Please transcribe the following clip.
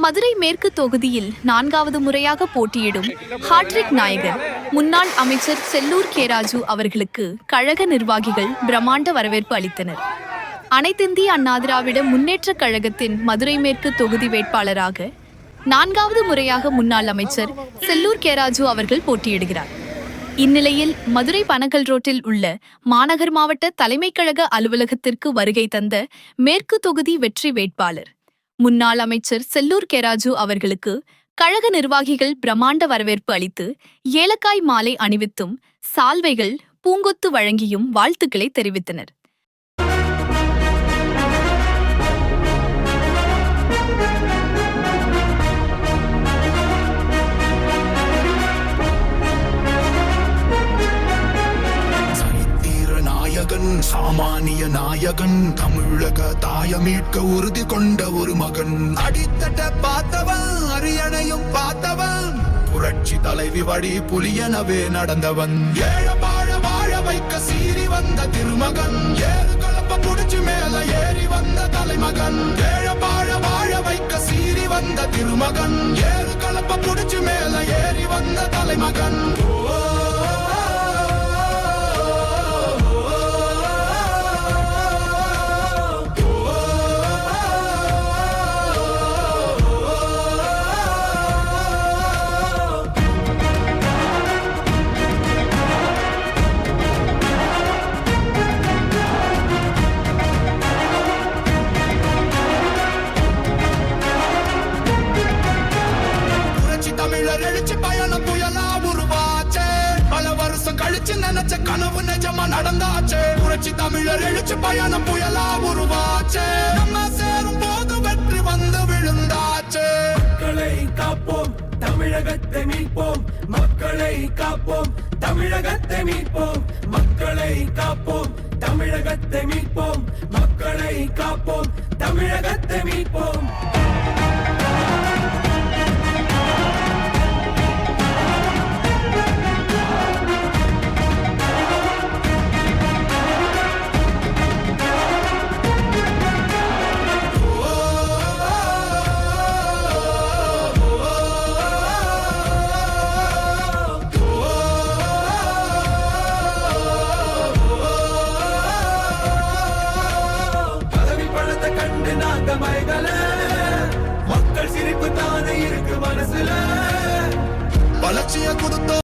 மதுரை மேற்கு தொகுதியில் 4வது முறையாக போட்டியிடும் ஹாட்ரிக் நாயகர் முன்னாள் அமைச்சர் செல்லூர் கே ராஜு அவர்களுக்கு கழக நிர்வாகிகள் பிரம்மாண்ட வரவேற்பு அளித்தனர். அனைத்திந்திய அண்ணா திராவிட முன்னேற்றக் கழகத்தின் மதுரை மேற்கு தொகுதி வேட்பாளராக 4வது முறையாக முன்னாள் அமைச்சர் செல்லூர் கே ராஜு அவர்கள் போட்டியிடுகிறார். இந்நிலையில் மதுரை பனகல் ரோட்டில் உள்ள மாநகர் மாவட்ட தலைமைக் கழக அலுவலகத்திற்கு வருகை தந்த மேற்கு தொகுதி வெற்றி வேட்பாளர் முன்னாள் அமைச்சர் செல்லூர் கே ராஜு அவர்களுக்கு கழக நிர்வாகிகள் பிரம்மாண்ட வரவேற்பு அளித்து ஏலக்காய் மாலை அணிவித்தும் சால்வைகள் பூங்கொத்து வழங்கியும் வாழ்த்துக்களை தெரிவித்தனர். சாமானிய நாயகன் தமிழக தாய மீட்க உறுதி கொண்ட ஒரு மகன். அடித்தட்ட பார்த்தவன் அரியணையும் பார்த்தவன் புரட்சி தலைவி வழி புலியனவே நடந்தவன். ஏழ வாழ வாழ வைக்க சீறி வந்த திருமகன். ஏறு கலப்ப புடிச்சு மேல ஏறி வந்த தலைமகன். ஏழ வாழ வாழ வைக்க சீறி வந்த திருமகன். ஏறு கலப்ப புடிச்சு மேல ஏறி வந்த தலைமகன். தமிழர் எழுச்சி பயணம் புயலா உருவாச்சே. பல வருஷம் கழிச்சு நினைச்ச கனவு நிஜமா நடந்தாச்சே. புரட்சி தமிழர் எழுச்சி பயணம் புயலா உருவாச்சே. நம்ம சேரும் போது வெற்றி வந்து விழுந்தாச்சே. மக்களை காப்போம், தமிழகத்தை மீட்போம். மக்களை காப்போம், தமிழகத்தை மீட்போம். மக்களை காப்போம், தமிழகத்தை மீட்போம். மக்களை காப்போம், தமிழகத்தை மீட்போம். கண்டு நாங்க மயங்கல, மக்கள் சிரிப்பு தானே இருக்கு மனசுல. வளர்ச்சியை கொடுத்தோம்